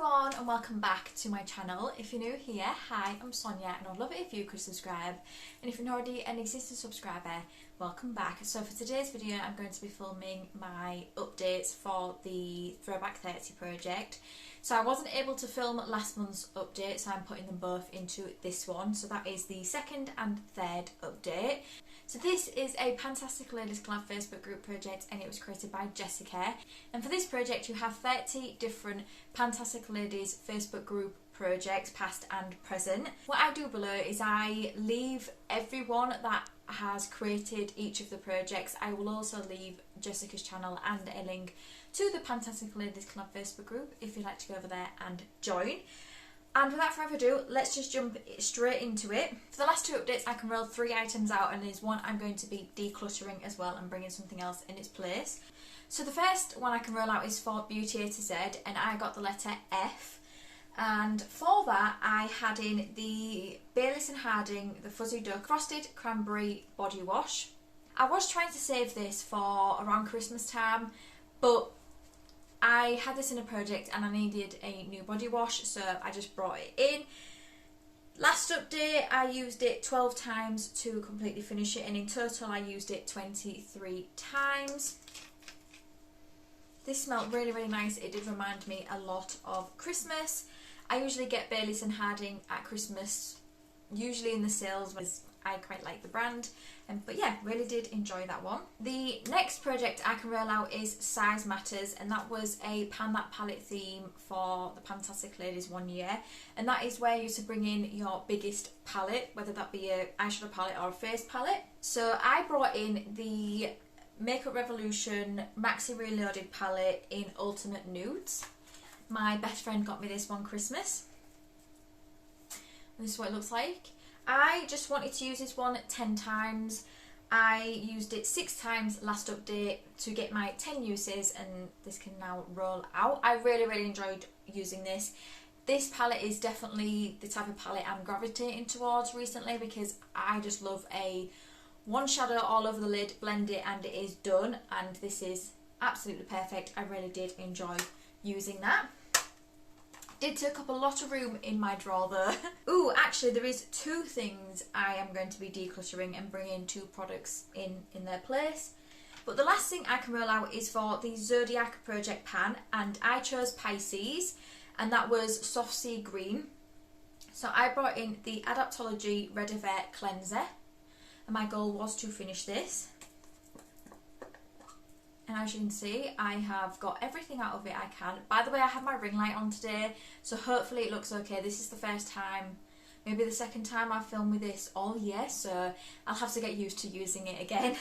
everyone and welcome back to my channel. If you're new here, hi, I'm Sonia and I'd love it if you could subscribe, and if you're already an existing subscriber, welcome back. So for today's video I'm going to be filming my updates for the Throwback 30 project. So I wasn't able to film last month's update, so I'm putting them both into this one. So that is the second and third update. So this is a Pantastic Ladies Collab Facebook group project and it was created by Jessica. And for this project you have 30 different Pantastic Ladies Facebook group projects, past and present. What I do below is I leave everyone that has created each of the projects. I will also leave Jessica's channel and a link to the Pantastic Ladies Collab Facebook group if you'd like to go over there and join. And without further ado, let's just jump straight into it. For the last two updates I can roll 3 items out, and there's one I'm going to be decluttering as well and bringing something else in its place. So the first one I can roll out is for Beauty A to Z, and I got the letter F. And for that I had in the Bayliss & Harding The Fuzzy Duck Frosted Cranberry Body Wash. I was trying to save this for around Christmas time, but I had this in a project and I needed a new body wash, so I just brought it in. Last update I used it 12 times to completely finish it, and in total I used it 23 times. This smelled really nice. It did remind me a lot of Christmas. I usually get Bayliss & Harding at Christmas, usually in the sales, because I quite like the brand. But yeah, really did enjoy that one. The next project I can roll out is Size Matters, and that was a Pan That Palette theme for the Pantastic Ladies 1 year, and that is where you to bring in your biggest palette, whether that be a eyeshadow palette or a face palette. So I brought in the Makeup Revolution Maxi Reloaded palette in Ultimate Nudes. My best friend got me this one Christmas. And this is what it looks like. I just wanted to use this one 10 times. I used it 6 times last update to get my 10 uses, and this can now roll out. I really enjoyed using this. This palette is definitely the type of palette I'm gravitating towards recently, because I just love a one shadow all over the lid, blend it and it is done, and this is absolutely perfect. I really did enjoy using that. Did take up a lot of room in my drawer though. Ooh, actually there is 2 things I am going to be decluttering and bringing 2 products in their place. But the last thing I can roll out is for the Zodiac Project Pan, and I chose Pisces, and that was Soft Sea Green. So I brought in the Adaptology Red Avert Cleanser, and my goal was to finish this. And as you can see, I have got everything out of it I can. By the way, I have my ring light on today, so hopefully it looks okay. This is the first time, maybe the second time I've filmed with this all year, so I'll have to get used to using it again.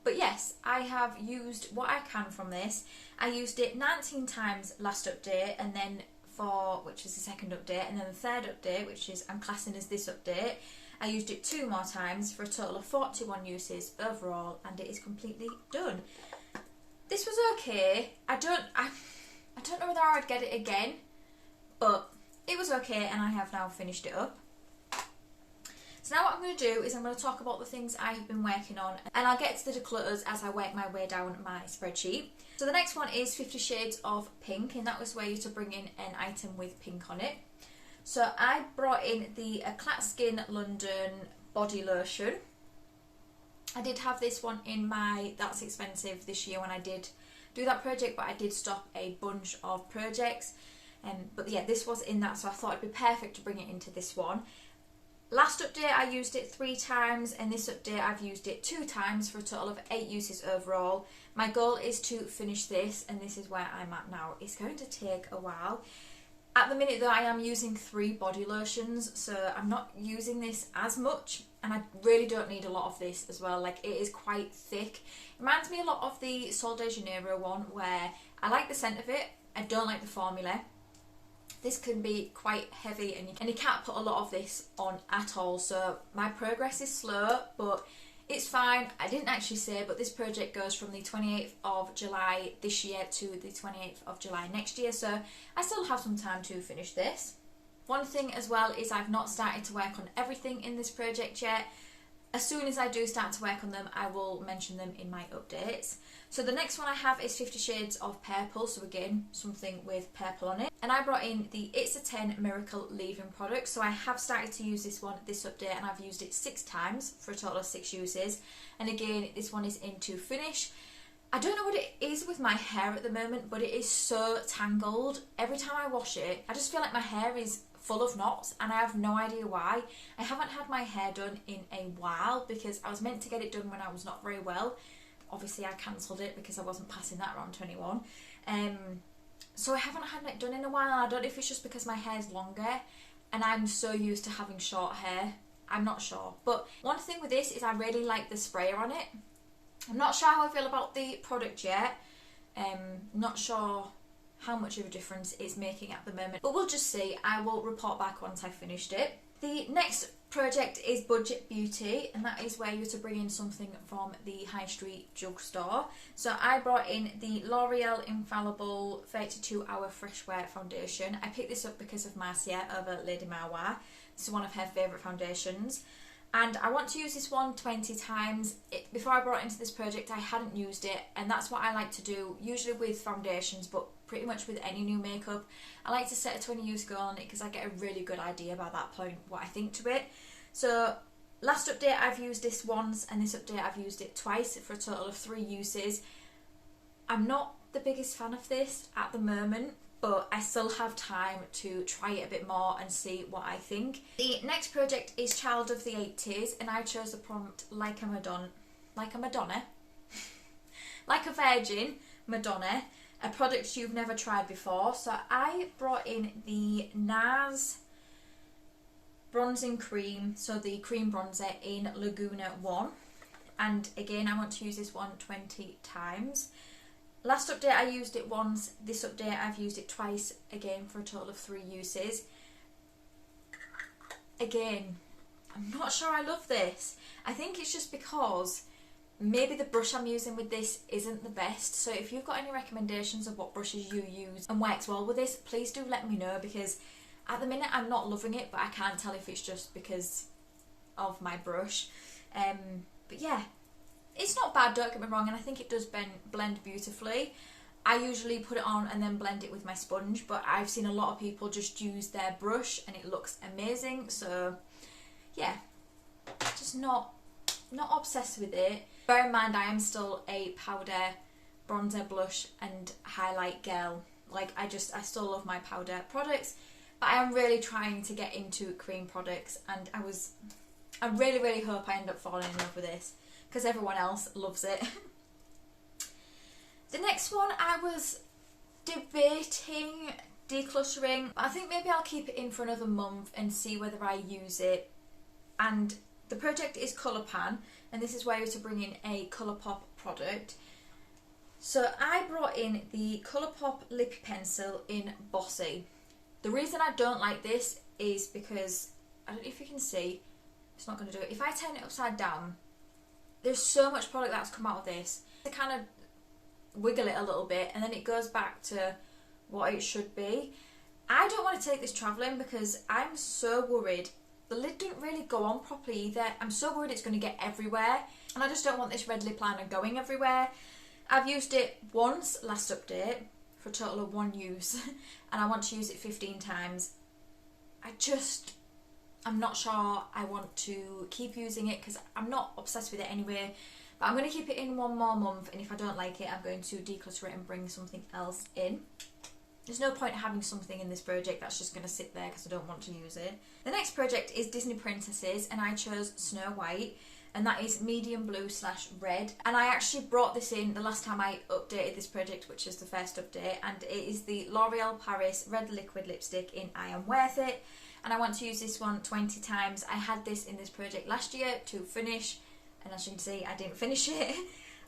But yes, I have used what I can from this. I used it 19 times last update, and then which is the second update, and then the third update, which is I'm classing as this update, I used it 2 more times for a total of 41 uses overall, and it is completely done. This was okay. I don't know whether I would get it again, but it was okay, and I have now finished it up. So now what I'm going to do is I'm going to talk about the things I have been working on, and I'll get to the declutters as I work my way down my spreadsheet. So the next one is 50 Shades of Pink, and that was where you to bring in an item with pink on it. So I brought in the Eclat Skin London Body Lotion. I did have this one in my That's Expensive this year when I did do that project, but I did stop a bunch of projects. But yeah, this was in that, so I thought it'd be perfect to bring it into this one. Last update I used it 3 times, and this update I've used it 2 times for a total of 8 uses overall. My goal is to finish this, and this is where I'm at now. It's going to take a while. At the minute though, I am using 3 body lotions, so I'm not using this as much, and I really don't need a lot of this as well. Like, it is quite thick. It reminds me a lot of the Sol de Janeiro one, where I like the scent of it, I don't like the formula. This can be quite heavy, and you can't put a lot of this on at all, so my progress is slow, but it's fine. I didn't actually say, but this project goes from the 28th of July this year to the 28th of July next year, so I still have some time to finish this. One thing as well is I've not started to work on everything in this project yet. as soon as I do start to work on them, I will mention them in my updates. So the next one I have is 50 Shades of Purple, so again, something with purple on it. And I brought in the It's a 10 Miracle Leave-In product, so I have started to use this one, this update, and I've used it 6 times for a total of 6 uses. And again, this one is into finish. I don't know what it is with my hair at the moment, but it is so tangled. Every time I wash it, I just feel like my hair is full of knots and I have no idea why. I haven't had my hair done in a while because I was meant to get it done when I was not very well. Obviously I cancelled it because I wasn't passing that around 21. So I haven't had it done in a while, and I don't know if it's just because my hair's longer and I'm so used to having short hair. I'm not sure. But one thing with this is I really like the sprayer on it. I'm not sure how I feel about the product yet. Not sure how much of a difference it's making at the moment, but we'll just see. I will report back once I've finished it. The next project is Budget Beauty, and that is where you're to bring in something from the high street drugstore. So I brought in the L'Oreal Infallible 32 Hour Fresh Wear Foundation. I picked this up because of Marcia over Lady Marwa. This is one of her favourite foundations. And I want to use this one 20 times. Before I brought it into this project, I hadn't used it, and that's what I like to do, usually with foundations, but pretty much with any new makeup. I like to set a 20 use goal on it because I get a really good idea by that point what I think to it. So last update I've used this once, and this update I've used it twice for a total of 3 uses. I'm not the biggest fan of this at the moment, but I still have time to try it a bit more and see what I think. The next project is Child of the 80s, and I chose the prompt Like a Madonna, like a Virgin Madonna, a product you've never tried before. So I brought in the NARS Bronzing Cream, so the cream bronzer in Laguna 1, and again I want to use this one 20 times. Last update I used it once, this update I've used it twice, again for a total of 3 uses. Again, I'm not sure I love this. I think it's just because maybe the brush I'm using with this isn't the best. So if you've got any recommendations of what brushes you use and works well with this, please do let me know, because at the minute I'm not loving it, but I can't tell if it's just because of my brush. But yeah. It's not bad, don't get me wrong, and I think it does blend beautifully. I usually put it on and then blend it with my sponge, but I've seen a lot of people just use their brush and it looks amazing. So yeah, just not obsessed with it. Bear in mind I am still a powder, bronzer, blush and highlight girl. Like I still love my powder products, but I am really trying to get into cream products, and I really hope I end up falling in love with this, because everyone else loves it. The next one I was debating decluttering. I think maybe I'll keep it in for another month and see whether I use it. And the project is Colour Pan, and this is where you're to bring in a Colourpop product. So I brought in the Colourpop Lippy Pencil in Bossy. The reason I don't like this is because, I don't know if you can see, it's not going to do it. If I turn it upside down, there's so much product that's come out of this. I kind of wiggle it a little bit and then it goes back to what it should be. I don't want to take this travelling because I'm so worried. The lid didn't really go on properly either. I'm so worried it's going to get everywhere, and I just don't want this red lip liner going everywhere. I've used it once last update for a total of 1 use and I want to use it 15 times. I'm not sure I want to keep using it because I'm not obsessed with it anyway, but I'm going to keep it in 1 more month, and if I don't like it I'm going to declutter it and bring something else in. There's no point having something in this project that's just going to sit there because I don't want to use it. The next project is Disney Princesses, and I chose Snow White, and that is medium blue / red. And I actually brought this in the last time I updated this project, which is the first update, and it is the L'Oreal Paris Red Liquid Lipstick in I Am Worth It. And I want to use this one 20 times. I had this in this project last year to finish, and as you can see I didn't finish it.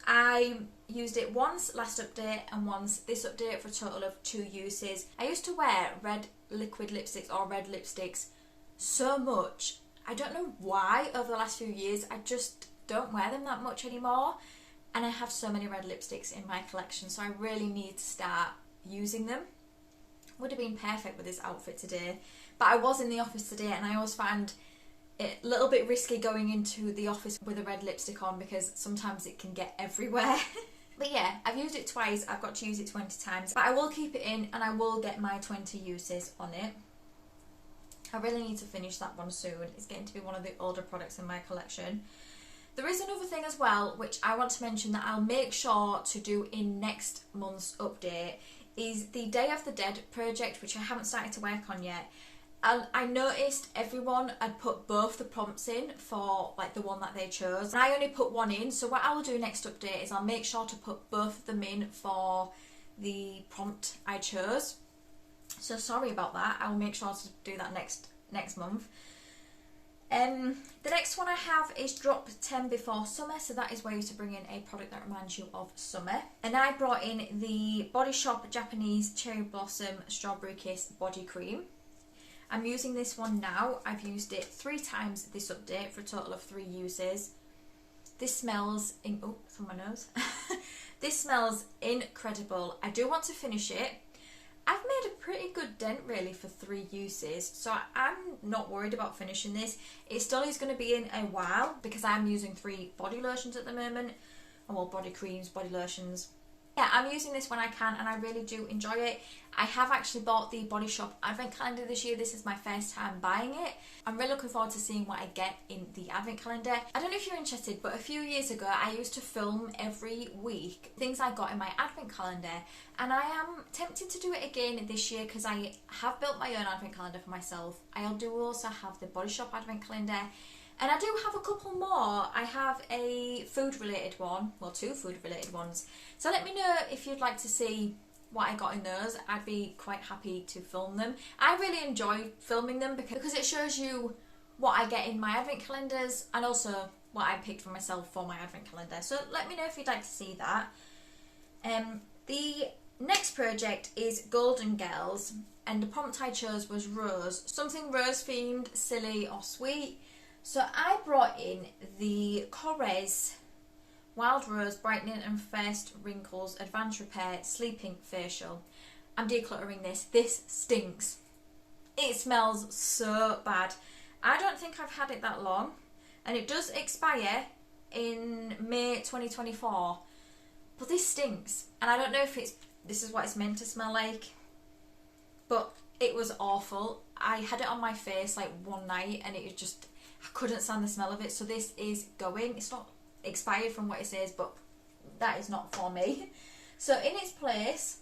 I used it once last update and once this update for a total of 2 uses. I used to wear red liquid lipsticks or red lipsticks so much. I don't know why over the last few years. I just don't wear them that much anymore, and I have so many red lipsticks in my collection, so I really need to start using them. Would have been perfect with this outfit today, but I was in the office today and I always find a little bit risky going into the office with a red lipstick on because sometimes it can get everywhere. But yeah, I've used it twice, I've got to use it 20 times. But I will keep it in and I will get my 20 uses on it. I really need to finish that one soon. It's getting to be one of the older products in my collection. There is another thing as well, which I want to mention that I'll make sure to do in next month's update, is the Day of the Dead project, which I haven't started to work on yet. And I noticed everyone had put both the prompts in for like the one that they chose. And I only put one in, so what I will do next update is I'll make sure to put both of them in for the prompt I chose. So sorry about that, I will make sure to do that next month. The next one I have is drop 10 before summer, so that is where you to bring in a product that reminds you of summer. And I brought in the Body Shop Japanese Cherry Blossom Strawberry Kiss Body Cream. I'm using this one now. I've used it 3 times this update for a total of 3 uses. This smells oh, it's on my nose. This smells incredible. I do want to finish it. I've made a pretty good dent really for 3 uses, so I'm not worried about finishing this. It still is going to be in a while because I'm using 3 body lotions at the moment. Well, body creams, body lotions. Yeah, I'm using this when I can and I really do enjoy it. I have actually bought the Body Shop Advent Calendar this year. This is my first time buying it. I'm really looking forward to seeing what I get in the Advent Calendar. I don't know if you're interested, but a few years ago I used to film every week things I got in my Advent Calendar. And I am tempted to do it again this year because I have built my own Advent Calendar for myself. I do also have the Body Shop Advent Calendar. And I do have a couple more. I have a food related one, well 2 food related ones. So let me know if you'd like to see what I got in those. I'd be quite happy to film them. I really enjoy filming them because it shows you what I get in my advent calendars and also what I picked for myself for my advent calendar. So let me know if you'd like to see that. The next project is Golden Girls and the prompt I chose was rose. Something rose themed, silly or sweet. So I brought in the Korres Wild Rose Brightening and First Wrinkles Advanced Repair Sleeping Facial. I'm decluttering this. This stinks. It smells so bad. I don't think I've had it that long. And it does expire in May 2024. But this stinks. And I don't know if this is what it's meant to smell like. But it was awful. I had it on my face like one night and it was just... I couldn't stand the smell of it, so this is going. It's not expired from what it says, but that is not for me. So in its place,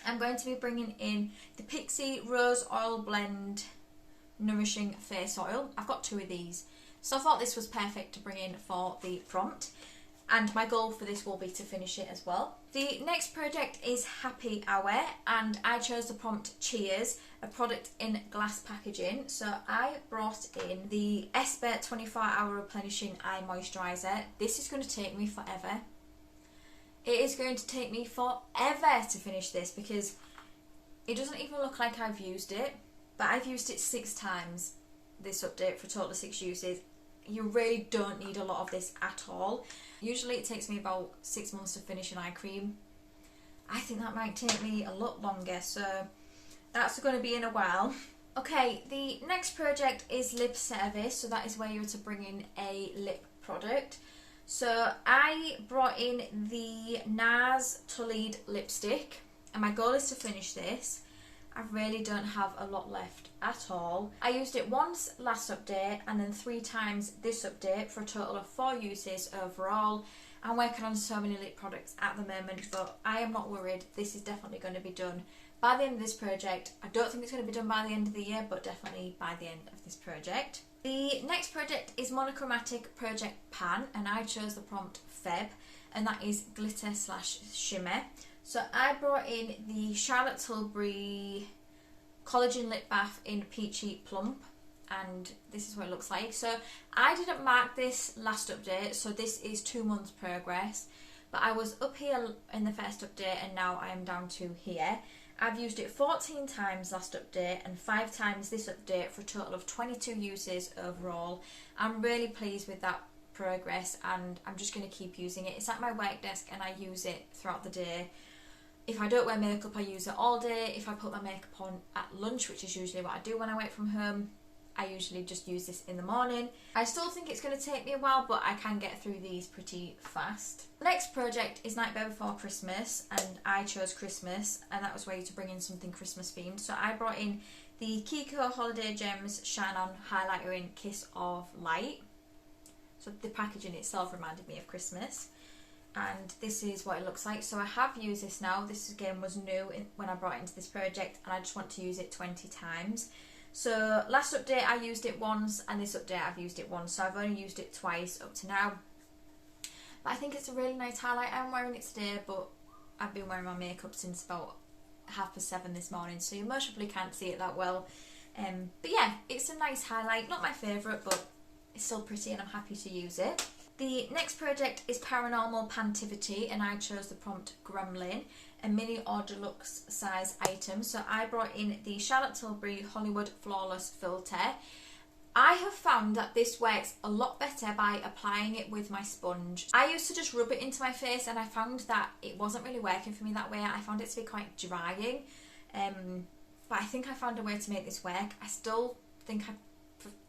I'm going to be bringing in the Pixie Rose Oil Blend Nourishing Face Oil. I've got 2 of these, so I thought this was perfect to bring in for the prompt. And my goal for this will be to finish it as well. The next project is Happy Hour, and I chose the prompt Cheers, a product in glass packaging. So I brought in the Esper 24-hour replenishing eye moisturiser. This is going to take me forever. It is going to take me forever to finish this because it doesn't even look like I've used it, but I've used it 6 times this update for a total of 6 uses. You really don't need a lot of this at all. Usually it takes me about 6 months to finish an eye cream. I think that might take me a lot longer, so that's going to be in a while. Okay, the next project is lip service, so that is where you're to bring in a lip product. So I brought in the NARS Tulid lipstick, and my goal is to finish this. I really don't have a lot left at all. I used it once last update and then 3 times this update for a total of 4 uses overall. I'm working on so many lip products at the moment, but I am not worried. This is definitely going to be done by the end of this project. I don't think it's going to be done by the end of the year, but definitely by the end of this project. The next project is Monochromatic Project Pan, and I chose the prompt Feb, and that is glitter / shimmer. So I brought in the Charlotte Tilbury Collagen Lip Bath in Peachy Plump, and this is what it looks like. So I didn't mark this last update, so this is 2 months progress, but I was up here in the first update and now I am down to here. I've used it 14 times last update and 5 times this update for a total of 22 uses overall. I'm really pleased with that progress and I'm just going to keep using it. It's at my work desk and I use it throughout the day. If I don't wear makeup, I use it all day. If I put my makeup on at lunch, which is usually what I do when I work from home, I usually just use this in the morning. I still think it's going to take me a while, but I can get through these pretty fast. The next project is Night Before Christmas, and I chose Christmas, and that was where to bring in something Christmas themed. So I brought in the Kiko Holiday Gems Shine On Highlighter in Kiss of Light. So the packaging itself reminded me of Christmas. And this is what it looks like. So I have used this now. This again was new when I brought it into this project, and I just want to use it 20 times. So last update I used it once, and this update I've used it once, so I've only used it twice up to now. But I think it's a really nice highlight. I'm wearing it today, but I've been wearing my makeup since about 7:30 this morning, so you most probably can't see it that well. But yeah, it's a nice highlight. Not my favourite, but it's still pretty and I'm happy to use it. The next project is Paranormal Pantivity, and I chose the prompt Gremlin, a mini or deluxe size item. So I brought in the Charlotte Tilbury Hollywood Flawless Filter. I have found that this works a lot better by applying it with my sponge. I used to just rub it into my face, and I found that it wasn't really working for me that way. I found it to be quite drying, but I think I found a way to make this work. I still think I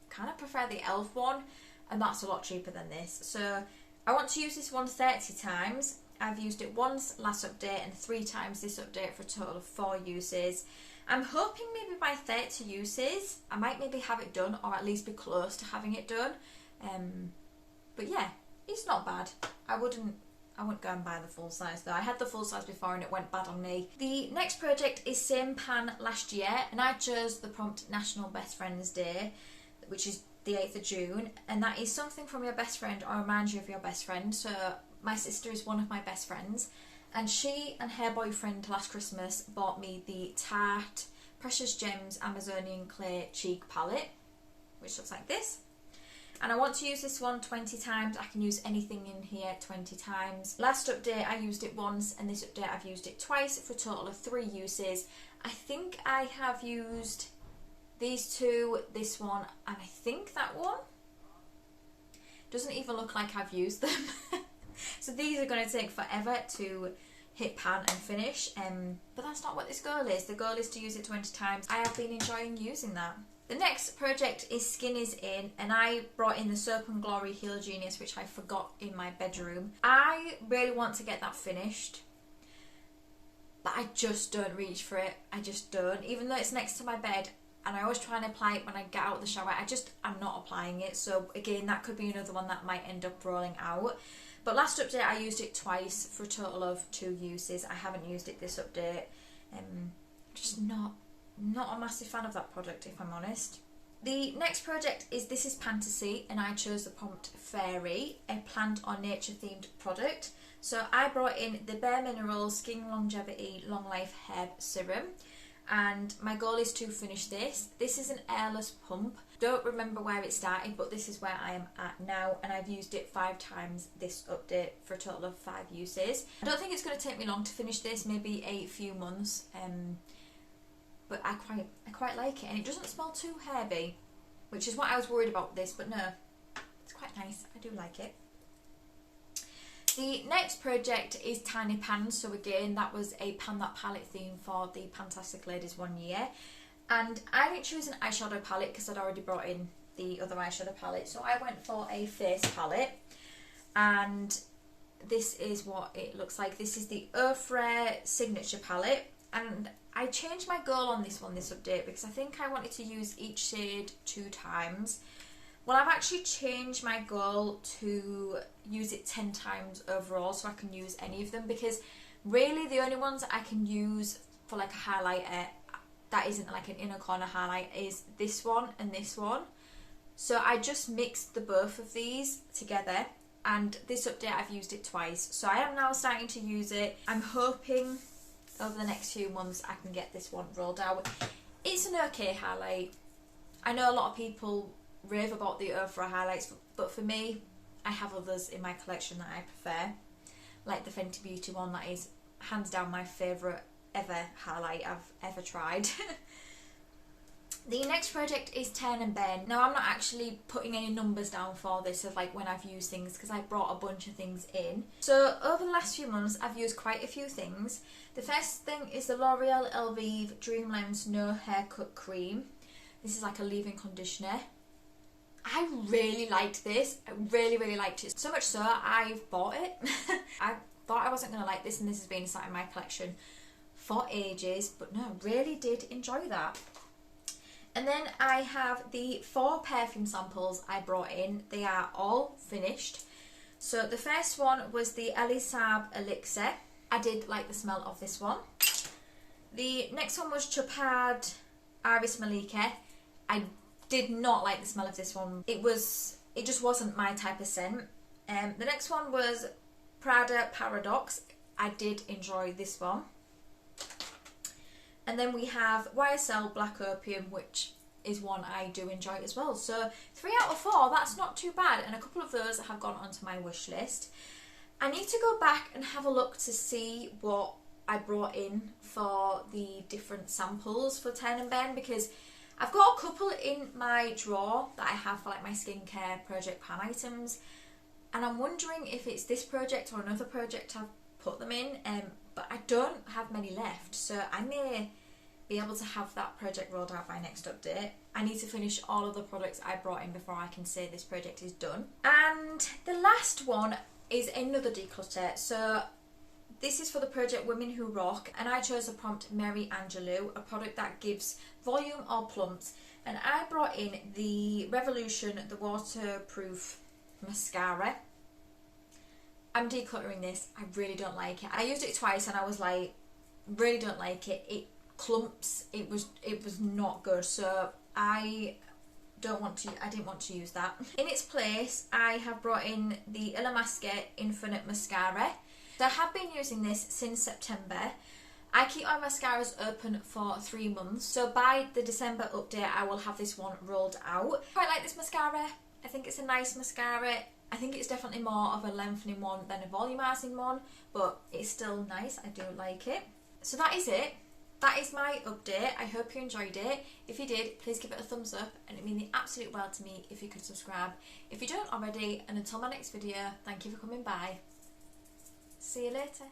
kind of prefer the e.l.f. one, and that's a lot cheaper than this. So I want to use this one 30 times. I've used it once last update and 3 times this update for a total of 4 uses. I'm hoping maybe by 30 uses I might maybe have it done, or at least be close to having it done. But yeah, it's not bad. I wouldn't go and buy the full size though. I had the full size before and it went bad on me. The next project is same pan last year, and I chose the prompt National Best Friends Day, which is the 8th of June, and that is something from your best friend or remind you of your best friend. So my sister is one of my best friends, and she and her boyfriend last Christmas bought me the Tarte Precious Gems Amazonian Clay Cheek Palette, which looks like this. And I want to use this one 20 times. I can use anything in here 20 times. Last update I used it once, and this update I've used it twice for a total of 3 uses. I think I have used these 2, this one, and I think that one. Doesn't even look like I've used them. So these are going to take forever to hit pan and finish, but that's not what this goal is. The goal is to use it 20 times. I have been enjoying using that. The next project is Skin Is In, and I brought in the Soap and Glory Heal Genius, which I forgot in my bedroom. I really want to get that finished, but I just don't reach for it. I just don't. Even though it's next to my bed, and I always try and apply it when I get out of the shower, I'm not applying it. So again, that could be another one that might end up rolling out. But last update I used it twice for a total of 2 uses. I haven't used it this update. Just not a massive fan of that product, if I'm honest. The next project is This Is Pantasy, and I chose the prompt Fairy, a plant or nature themed product. So I brought in the Bare Minerals Skin Longevity Long Life Herb Serum, and my goal is to finish this. This is an airless pump. Don't remember where it started, but this is where I am at now, and I've used it 5 times this update for a total of 5 uses. I don't think it's going to take me long to finish this, maybe a few months, but I quite like it, and it doesn't smell too herby, which is what I was worried about this, but no, it's quite nice. I do like it. The next project is Tiny Pans. So again, that was a Pan That palette theme for the Pantastic Ladies one year. And I didn't choose an eyeshadow palette because I'd already brought in the other eyeshadow palette. So I went for a face palette. And this is what it looks like. This is the Earth Rare Signature palette. And I changed my goal on this one this update because I think I wanted to use each shade 2 times. Well, I've actually changed my goal to use it 10 times overall so I can use any of them, because really the only ones I can use for like a highlighter that isn't like an inner corner highlight is this one and this one. So I just mixed the both of these together, and this update I've used it twice. So I am now starting to use it. I'm hoping over the next few months I can get this one rolled out. It's an okay highlight. I know a lot of people rave about the Earth Rare highlights, but for me, I have others in my collection that I prefer, like the Fenty Beauty one. That is hands down my favourite ever highlight I've ever tried. The next project is Turn and Bend. Now, I'm not actually putting any numbers down for this of like when I've used things, because I brought a bunch of things in. So over the last few months I've used quite a few things. The first thing is the L'Oreal Elvive Dream Lens No Haircut Cream. This is like a leave-in conditioner. I really liked this. I really liked it. So much so, I've bought it. I thought I wasn't going to like this, and this has been sat in my collection for ages. But no, really did enjoy that. And then I have the 4 perfume samples I brought in. They are all finished. So the first one was the Elease Elixir. I did like the smell of this one. The next one was Chopard Iris Malika. I did not like the smell of this one. It just wasn't my type of scent. The next one was Prada Paradox. I did enjoy this one. And then we have YSL Black Opium, which is one I do enjoy as well. So 3 out of 4, that's not too bad. And a couple of those have gone onto my wish list. I need to go back and have a look to see what I brought in for the different samples for Turn and Burn, because I've got a couple in my drawer that I have for like my skincare project pan items, and I'm wondering if it's this project or another project I've put them in, but I don't have many left, so I may be able to have that project rolled out by next update. I need to finish all of the products I brought in before I can say this project is done. And the last one is another declutter. So this is for the project Women Who Rock, and I chose the prompt Mary Angelou, a product that gives volume or plumps. And I brought in the Revolution, the waterproof mascara. I'm decluttering this. I really don't like it. I used it twice and I was like, really don't like it. It clumps. It was not good. So I didn't want to use that. In its place, I have brought in the Illamasqua Infinite Mascara. So I have been using this since September. I keep my mascaras open for 3 months, so by the December update I will have this one rolled out. I quite like this mascara. I think it's a nice mascara. I think it's definitely more of a lengthening one than a volumizing one, but it's still nice. I do like it. So that is it. That is my update. I hope you enjoyed it. If you did, please give it a thumbs up, and it would mean the absolute world to me if you could subscribe if you don't already. And until my next video, thank you for coming by. See you later.